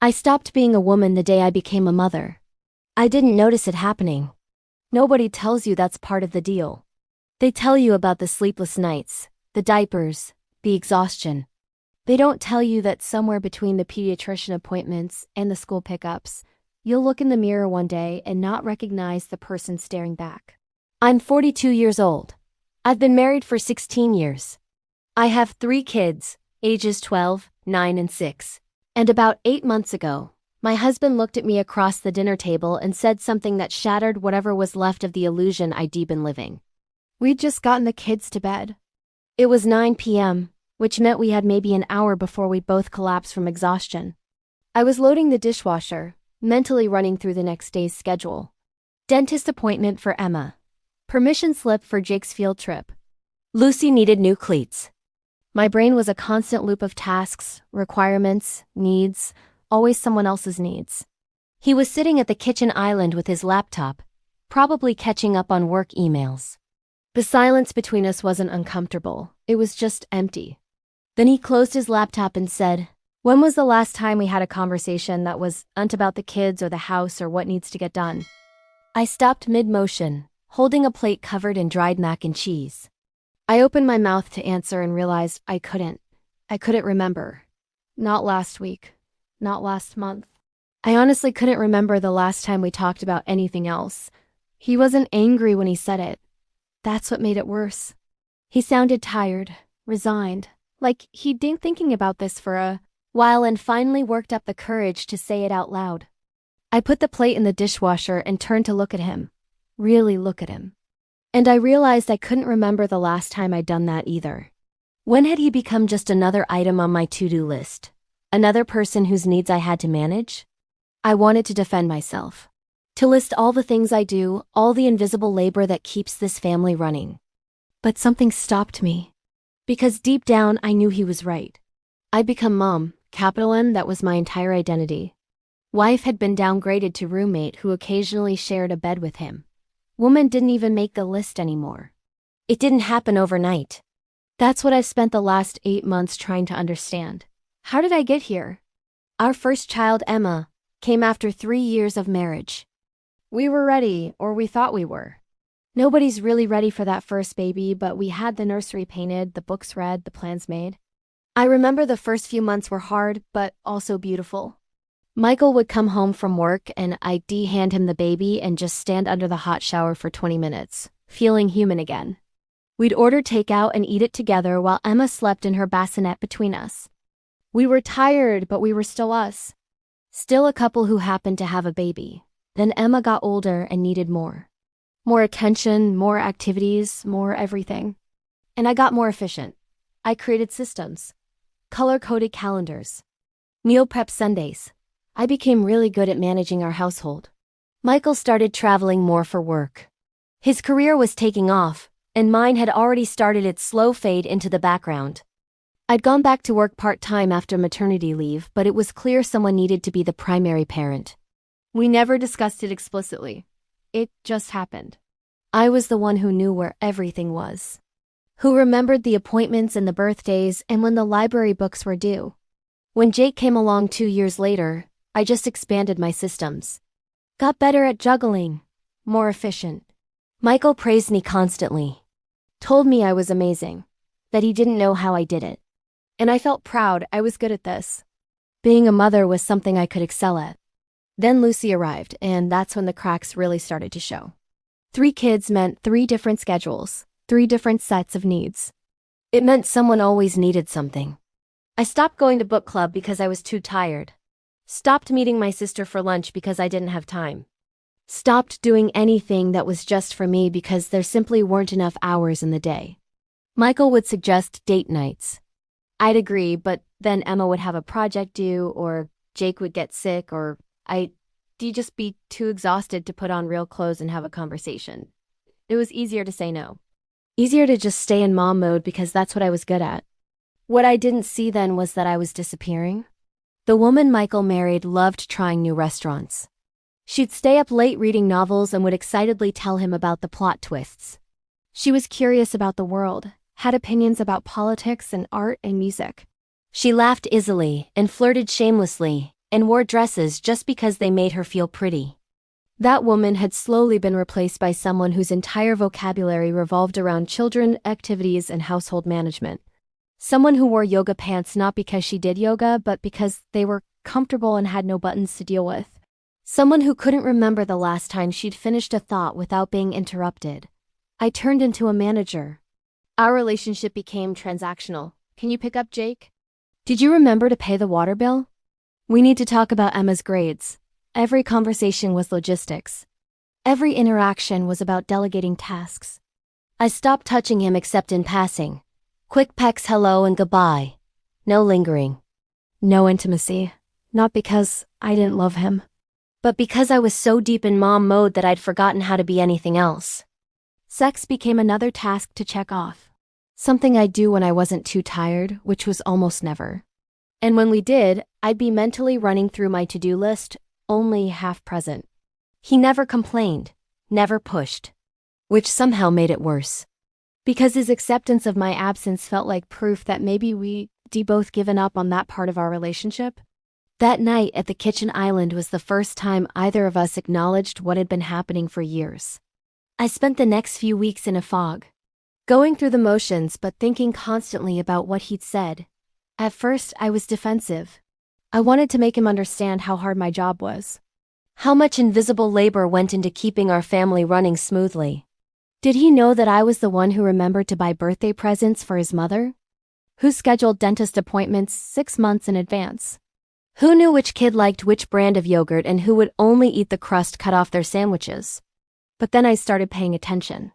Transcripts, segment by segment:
I stopped being a woman the day I became a mother. I didn't notice it happening. Nobody tells you that's part of the deal. They tell you about the sleepless nights, the diapers, the exhaustion. They don't tell you that somewhere between the pediatrician appointments and the school pickups, you'll look in the mirror one day and not recognize the person staring back. I'm 42 years old. I've been married for 16 years. I have 3 kids, ages 12, 9, and 6. And about 8 months ago, my husband looked at me across the dinner table and said something that shattered whatever was left of the illusion I'd been living. We'd just gotten the kids to bed. It was 9 p.m., which meant we had maybe an hour before we both collapsed from exhaustion. I was loading the dishwasher, mentally running through the next day's schedule. Dentist appointment for Emma. Permission slip for Jake's field trip. Lucy needed new cleats. My brain was a constant loop of tasks, requirements, needs, always someone else's needs. He was sitting at the kitchen island with his laptop, probably catching up on work emails. The silence between us wasn't uncomfortable, it was just empty. Then he closed his laptop and said, "When was the last time we had a conversation that wasn't about the kids or the house or what needs to get done?" I stopped mid-motion, holding a plate covered in dried mac and cheese. I opened my mouth to answer and realized I couldn't remember. Not last week. Not last month. I honestly couldn't remember the last time we talked about anything else. He wasn't angry when he said it. That's what made it worse. He sounded tired, resigned, like he'd been thinking about this for a while and finally worked up the courage to say it out loud. I put the plate in the dishwasher and turned to look at him. Really look at him. And I realized I couldn't remember the last time I'd done that either. When had he become just another item on my to-do list? Another person whose needs I had to manage? I wanted to defend myself. To list all the things I do, all the invisible labor that keeps this family running. But something stopped me. Because deep down I knew he was right. I'd become mom, capital M, that was my entire identity. Wife had been downgraded to roommate who occasionally shared a bed with him. Woman didn't even make the list anymore. It didn't happen overnight. That's what I've spent the last 8 months trying to understand. How did I get here? Our first child, Emma, came after 3 years of marriage. We were ready, or we thought we were. Nobody's really ready for that first baby, but we had the nursery painted, the books read, the plans made. I remember the first few months were hard, but also beautiful. Michael would come home from work and I'd hand him the baby and just stand under the hot shower for 20 minutes, feeling human again. We'd order takeout and eat it together while Emma slept in her bassinet between us. We were tired, but we were still us. Still a couple who happened to have a baby. Then Emma got older and needed more. More attention, more activities, more everything. And I got more efficient. I created systems. Color-coded calendars. Meal prep Sundays. I became really good at managing our household. Michael started traveling more for work. His career was taking off, and mine had already started its slow fade into the background. I'd gone back to work part-time after maternity leave, but it was clear someone needed to be the primary parent. We never discussed it explicitly. It just happened. I was the one who knew where everything was. Who remembered the appointments and the birthdays and when the library books were due. When Jake came along 2 years later, I just expanded my systems. Got better at juggling. More efficient. Michael praised me constantly. Told me I was amazing. That he didn't know how I did it. And I felt proud I was good at this. Being a mother was something I could excel at. Then Lucy arrived, and that's when the cracks really started to show. 3 kids meant 3 different schedules, 3 different sets of needs. It meant someone always needed something. I stopped going to book club because I was too tired. Stopped meeting my sister for lunch because I didn't have time. Stopped doing anything that was just for me because there simply weren't enough hours in the day. Michael would suggest date nights. I'd agree, but then Emma would have a project due, or Jake would get sick, or I'd just be too exhausted to put on real clothes and have a conversation. It was easier to say no. Easier to just stay in mom mode because that's what I was good at. What I didn't see then was that I was disappearing. The woman Michael married loved trying new restaurants. She'd stay up late reading novels and would excitedly tell him about the plot twists. She was curious about the world, had opinions about politics and art and music. She laughed easily and flirted shamelessly, and wore dresses just because they made her feel pretty. That woman had slowly been replaced by someone whose entire vocabulary revolved around children, activities, and household management. Someone who wore yoga pants not because she did yoga, but because they were comfortable and had no buttons to deal with. Someone who couldn't remember the last time she'd finished a thought without being interrupted. I turned into a manager. Our relationship became transactional. Can you pick up, Jake? Did you remember to pay the water bill? We need to talk about Emma's grades. Every conversation was logistics. Every interaction was about delegating tasks. I stopped touching him except in passing. Quick pecks, hello and goodbye. No lingering. No intimacy. Not because I didn't love him, but because I was so deep in mom mode that I'd forgotten how to be anything else. Sex became another task to check off. Something I'd do when I wasn't too tired, which was almost never. And when we did, I'd be mentally running through my to-do list, only half present. He never complained, never pushed, which somehow made it worse. Because his acceptance of my absence felt like proof that maybe we'd both given up on that part of our relationship. That night at the kitchen island was the first time either of us acknowledged what had been happening for years. I spent the next few weeks in a fog, going through the motions but thinking constantly about what he'd said. At first, I was defensive. I wanted to make him understand how hard my job was. How much invisible labor went into keeping our family running smoothly. Did he know that I was the one who remembered to buy birthday presents for his mother? Who scheduled dentist appointments 6 months in advance? Who knew which kid liked which brand of yogurt and who would only eat the crust cut off their sandwiches? But then I started paying attention.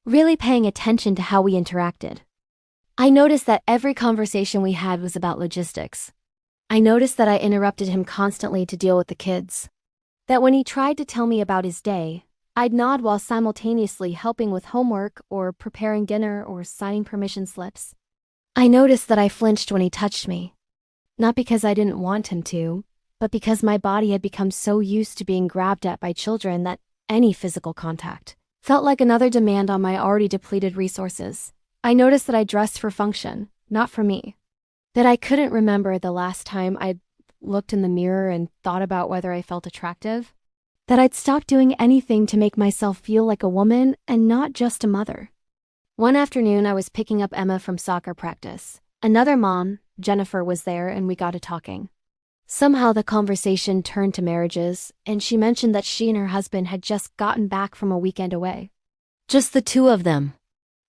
Really paying attention to how we interacted. I noticed that every conversation we had was about logistics. I noticed that I interrupted him constantly to deal with the kids. That when he tried to tell me about his day, I'd nod while simultaneously helping with homework or preparing dinner or signing permission slips. I noticed that I flinched when he touched me. Not because I didn't want him to, but because my body had become so used to being grabbed at by children that any physical contact felt like another demand on my already depleted resources. I noticed that I dressed for function, not for me. That I couldn't remember the last time I'd looked in the mirror and thought about whether I felt attractive. That I'd stopped doing anything to make myself feel like a woman and not just a mother. One afternoon, I was picking up Emma from soccer practice. Another mom, Jennifer, was there and we got to talking. Somehow the conversation turned to marriages, and she mentioned that she and her husband had just gotten back from a weekend away. Just the two of them.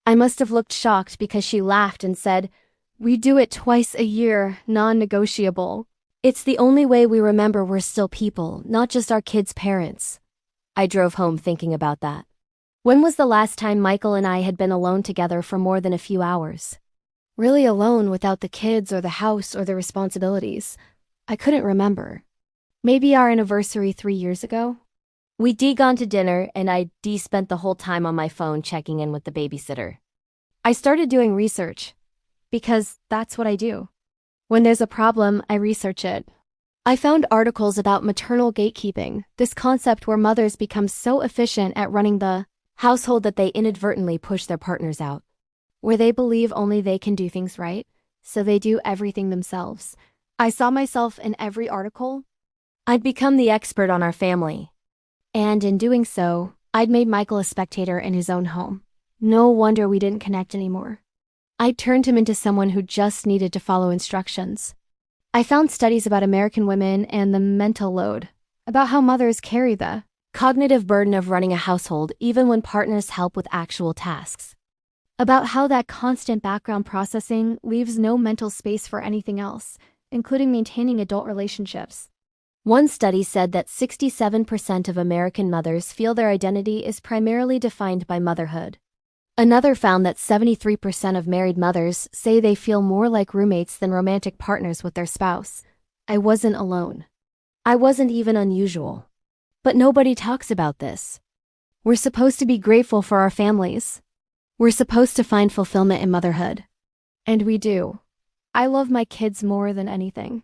I must have looked shocked because she laughed and said, "We do it twice a year, non-negotiable. It's the only way we remember we're still people, not just our kids' parents." I drove home thinking about that. When was the last time Michael and I had been alone together for more than a few hours? Really alone without the kids or the house or the responsibilities. I couldn't remember. Maybe our anniversary 3 years ago? We'd gone to dinner and I'd spent the whole time on my phone checking in with the babysitter. I started doing research, because that's what I do. When there's a problem, I research it. I found articles about maternal gatekeeping, this concept where mothers become so efficient at running the household that they inadvertently push their partners out. Where they believe only they can do things right, so they do everything themselves. I saw myself in every article. I'd become the expert on our family. And in doing so, I'd made Michael a spectator in his own home. No wonder we didn't connect anymore. I turned him into someone who just needed to follow instructions. I found studies about American women and the mental load, about how mothers carry the cognitive burden of running a household even when partners help with actual tasks. About how that constant background processing leaves no mental space for anything else, including maintaining adult relationships. One study said that 67% of American mothers feel their identity is primarily defined by motherhood. Another found that 73% of married mothers say they feel more like roommates than romantic partners with their spouse. I wasn't alone. I wasn't even unusual. But nobody talks about this. We're supposed to be grateful for our families. We're supposed to find fulfillment in motherhood. And we do. I love my kids more than anything.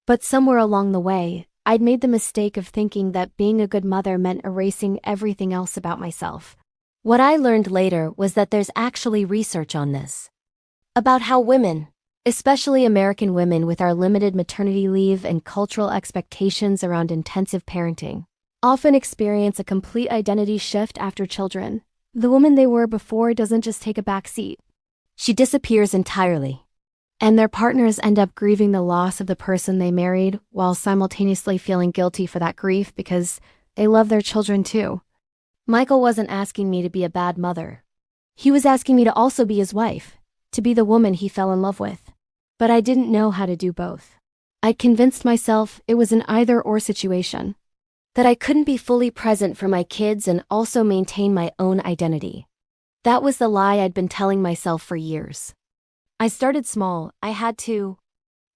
But somewhere along the way, I'd made the mistake of thinking that being a good mother meant erasing everything else about myself. What I learned later was that there's actually research on this. About how women, Especially American women with our limited maternity leave and cultural expectations around intensive parenting, often experience a complete identity shift after children. The woman they were before doesn't just take a back seat. She disappears entirely. And their partners end up grieving the loss of the person they married while simultaneously feeling guilty for that grief because they love their children too. Michael wasn't asking me to be a bad mother. He was asking me to also be his wife, to be the woman he fell in love with. But I didn't know how to do both. I'd convinced myself it was an either-or situation, that I couldn't be fully present for my kids and also maintain my own identity. That was the lie I'd been telling myself for years. I started small. I had to.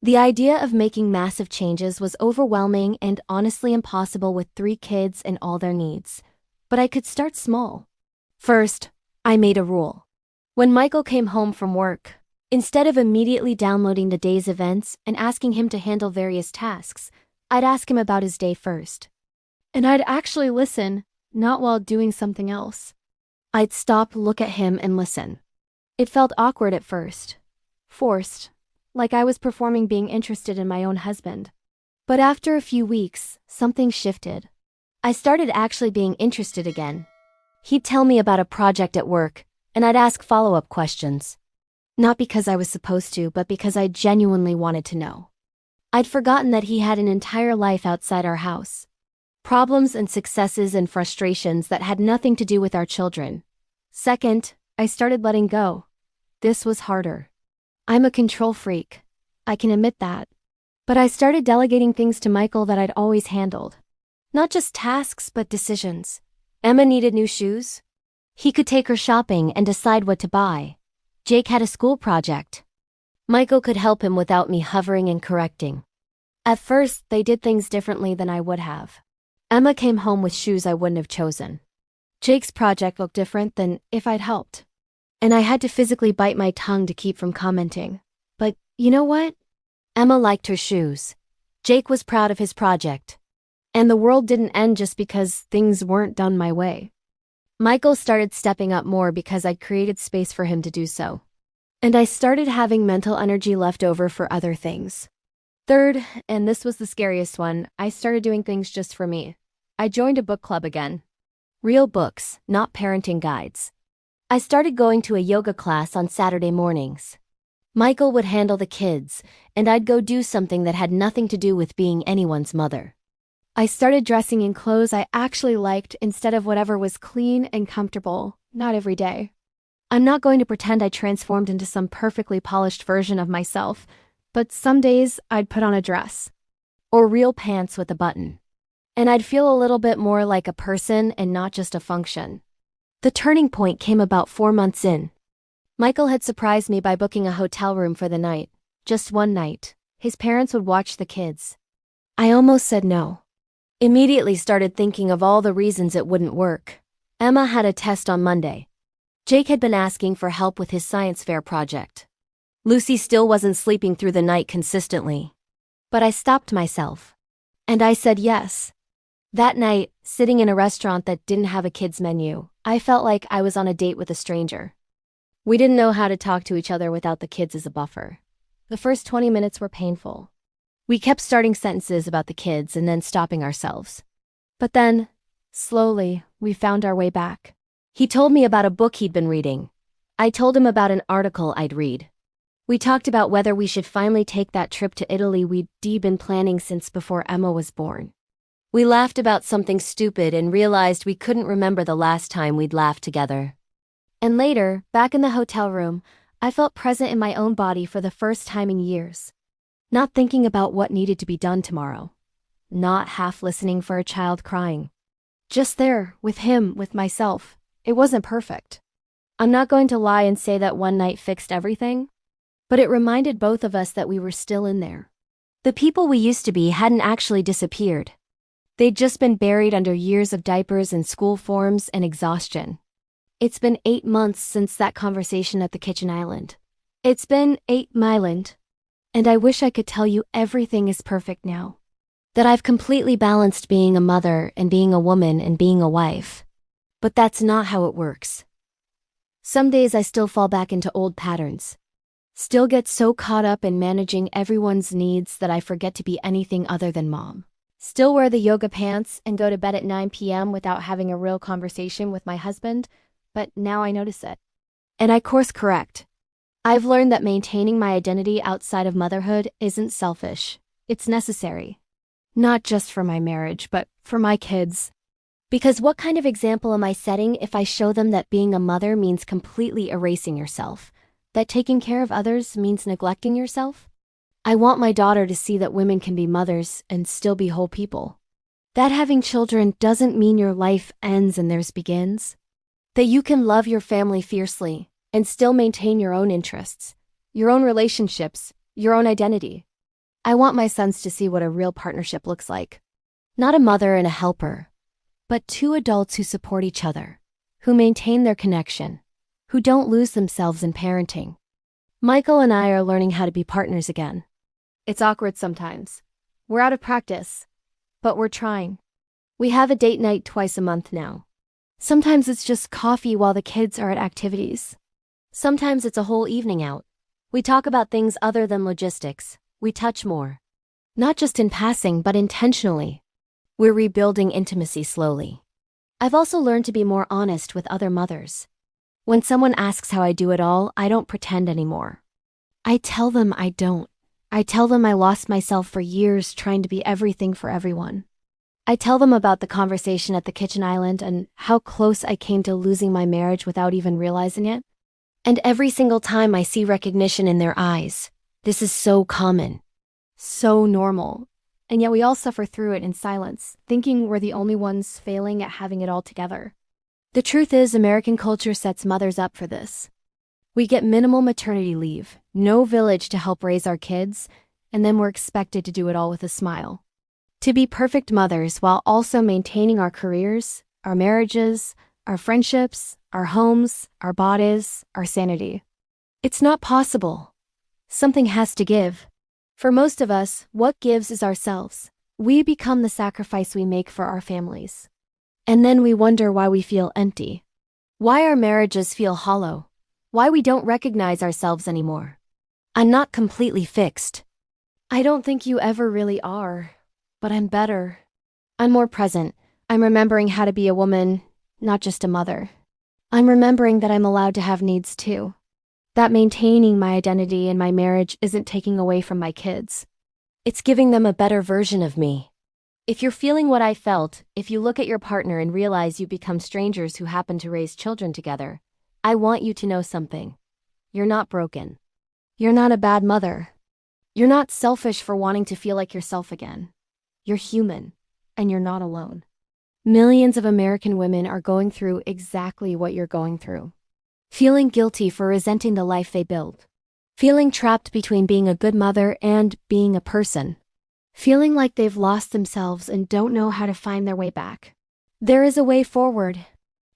The idea of making massive changes was overwhelming and honestly impossible with 3 kids and all their needs. But I could start small. First, I made a rule. When Michael came home from work, instead of immediately downloading the day's events and asking him to handle various tasks, I'd ask him about his day first. And I'd actually listen, not while doing something else. I'd stop, look at him, and listen. It felt awkward at first. Forced. Like I was performing being interested in my own husband. But after a few weeks, something shifted. I started actually being interested again. He'd tell me about a project at work, and I'd ask follow-up questions. Not because I was supposed to, but because I genuinely wanted to know. I'd forgotten that he had an entire life outside our house. Problems and successes and frustrations that had nothing to do with our children. Second, I started letting go. This was harder. I'm a control freak. I can admit that. But I started delegating things to Michael that I'd always handled. Not just tasks, but decisions. Emma needed new shoes. He could take her shopping and decide what to buy. Jake had a school project. Michael could help him without me hovering and correcting. At first, they did things differently than I would have. Emma came home with shoes I wouldn't have chosen. Jake's project looked different than if I'd helped. And I had to physically bite my tongue to keep from commenting. But, you know what? Emma liked her shoes. Jake was proud of his project. And the world didn't end just because things weren't done my way. Michael started stepping up more because I'd created space for him to do so. And I started having mental energy left over for other things. Third, and this was the scariest one, I started doing things just for me. I joined a book club again. Real books, not parenting guides. I started going to a yoga class on Saturday mornings. Michael would handle the kids, and I'd go do something that had nothing to do with being anyone's mother. I started dressing in clothes I actually liked instead of whatever was clean and comfortable, not every day. I'm not going to pretend I transformed into some perfectly polished version of myself, but some days I'd put on a dress. Or real pants with a button. And I'd feel a little bit more like a person and not just a function. The turning point came about 4 months in. Michael had surprised me by booking a hotel room for the night. Just one night. His parents would watch the kids. I almost said no. Immediately started thinking of all the reasons it wouldn't work. Emma had a test on Monday. Jake had been asking for help with his science fair project. Lucy still wasn't sleeping through the night consistently. But I stopped myself. And I said yes. That night, sitting in a restaurant that didn't have a kids menu, I felt like I was on a date with a stranger. We didn't know how to talk to each other without the kids as a buffer. The first 20 minutes were painful. We kept starting sentences about the kids and then stopping ourselves. But then, slowly, we found our way back. He told me about a book he'd been reading. I told him about an article I'd read. We talked about whether we should finally take that trip to Italy we'd been planning since before Emma was born. We laughed about something stupid and realized we couldn't remember the last time we'd laughed together. And later, back in the hotel room, I felt present in my own body for the first time in years. Not thinking about what needed to be done tomorrow. Not half listening for a child crying. Just there, with him, with myself. It wasn't perfect. I'm not going to lie and say that one night fixed everything, but it reminded both of us that we were still in there. The people we used to be hadn't actually disappeared. They'd just been buried under years of diapers and school forms and exhaustion. It's been 8 months since that conversation at the kitchen island. It's been 8 myland. And I wish I could tell you everything is perfect now. That I've completely balanced being a mother and being a woman and being a wife. But that's not how it works. Some days I still fall back into old patterns. Still get so caught up in managing everyone's needs that I forget to be anything other than mom. Still wear the yoga pants and go to bed at 9 p.m. without having a real conversation with my husband, but now I notice it. And I course correct. I've learned that maintaining my identity outside of motherhood isn't selfish. It's necessary. Not just for my marriage, but for my kids. Because what kind of example am I setting if I show them that being a mother means completely erasing yourself? That taking care of others means neglecting yourself? I want my daughter to see that women can be mothers and still be whole people. That having children doesn't mean your life ends and theirs begins. That you can love your family fiercely and still maintain your own interests, your own relationships, your own identity. I want my sons to see what a real partnership looks like. Not a mother and a helper, but two adults who support each other, who maintain their connection, who don't lose themselves in parenting. Michael and I are learning how to be partners again. It's awkward sometimes. We're out of practice, but we're trying. We have a date night twice a month now. Sometimes it's just coffee while the kids are at activities. Sometimes it's a whole evening out. We talk about things other than logistics. We touch more. Not just in passing, but intentionally. We're rebuilding intimacy slowly. I've also learned to be more honest with other mothers. When someone asks how I do it all, I don't pretend anymore. I tell them I don't. I tell them I lost myself for years trying to be everything for everyone. I tell them about the conversation at the kitchen island and how close I came to losing my marriage without even realizing it. And every single time I see recognition in their eyes. This is so common. So normal. And yet we all suffer through it in silence, thinking we're the only ones failing at having it all together. The truth is, American culture sets mothers up for this. We get minimal maternity leave, no village to help raise our kids, and then we're expected to do it all with a smile. To be perfect mothers while also maintaining our careers, our marriages, our friendships, our homes, our bodies, our sanity. It's not possible. Something has to give. For most of us, what gives is ourselves. We become the sacrifice we make for our families. And then we wonder why we feel empty. Why our marriages feel hollow. Why we don't recognize ourselves anymore. I'm not completely fixed. I don't think you ever really are, but I'm better. I'm more present. I'm remembering how to be a woman, not just a mother. I'm remembering that I'm allowed to have needs too. That maintaining my identity in my marriage isn't taking away from my kids. It's giving them a better version of me. If you're feeling what I felt, if you look at your partner and realize you become strangers who happen to raise children together, I want you to know something. You're not broken. You're not a bad mother. You're not selfish for wanting to feel like yourself again. You're human, and you're not alone. Millions of American women are going through exactly what you're going through. Feeling guilty for resenting the life they built. Feeling trapped between being a good mother and being a person. Feeling like they've lost themselves and don't know how to find their way back. There is a way forward.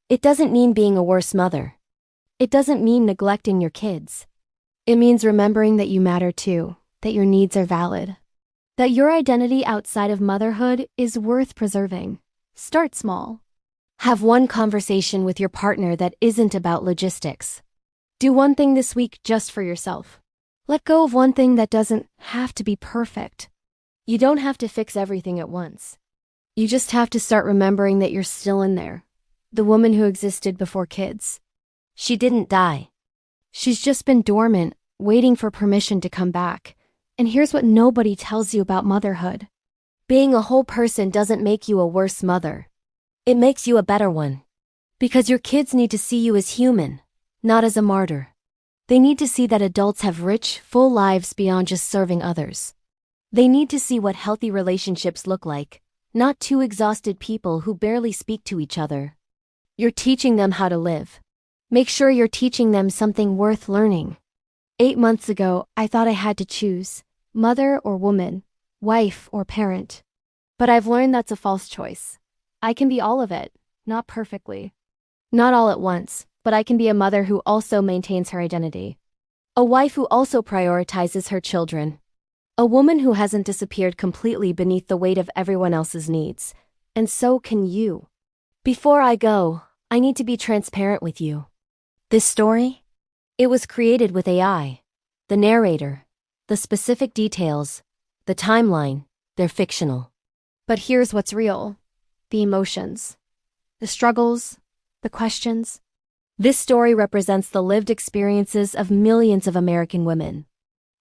It doesn't mean being a worse mother. It doesn't mean neglecting your kids. It means remembering that you matter too, that your needs are valid. That your identity outside of motherhood is worth preserving. Start small. Have one conversation with your partner that isn't about logistics. Do one thing this week just for yourself. Let go of one thing that doesn't have to be perfect. You don't have to fix everything at once. You just have to start remembering that you're still in there. The woman who existed before kids. She didn't die. She's just been dormant, waiting for permission to come back. And here's what nobody tells you about motherhood. Being a whole person doesn't make you a worse mother. It makes you a better one. Because your kids need to see you as human, not as a martyr. They need to see that adults have rich, full lives beyond just serving others. They need to see what healthy relationships look like, not two exhausted people who barely speak to each other. You're teaching them how to live. Make sure you're teaching them something worth learning. 8 months ago, I thought I had to choose, mother or woman, wife or parent. But I've learned that's a false choice. I can be all of it, not perfectly. Not all at once, but I can be a mother who also maintains her identity. A wife who also prioritizes her children. A woman who hasn't disappeared completely beneath the weight of everyone else's needs. And so can you. Before I go, I need to be transparent with you. This story? It was created with AI. The narrator, the specific details, the timeline, they're fictional. But here's what's real: the emotions, the struggles, the questions. This story represents the lived experiences of millions of American women.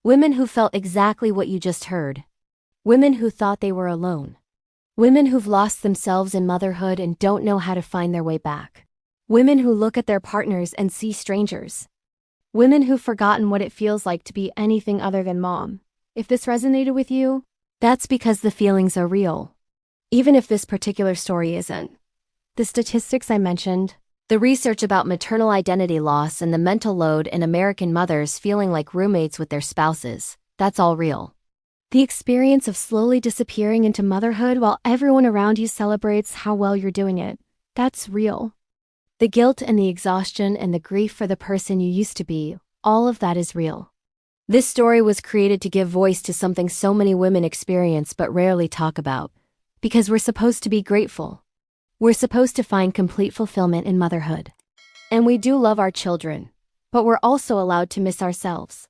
Women who felt exactly what you just heard. Women who thought they were alone. Women who've lost themselves in motherhood and don't know how to find their way back. Women who look at their partners and see strangers. Women who've forgotten what it feels like to be anything other than mom. If this resonated with you, that's because the feelings are real. Even if this particular story isn't. The statistics I mentioned, the research about maternal identity loss and the mental load in American mothers feeling like roommates with their spouses, that's all real. The experience of slowly disappearing into motherhood while everyone around you celebrates how well you're doing it, that's real. The guilt and the exhaustion and the grief for the person you used to be, all of that is real. This story was created to give voice to something so many women experience but rarely talk about, because we're supposed to be grateful. We're supposed to find complete fulfillment in motherhood. And we do love our children, but we're also allowed to miss ourselves.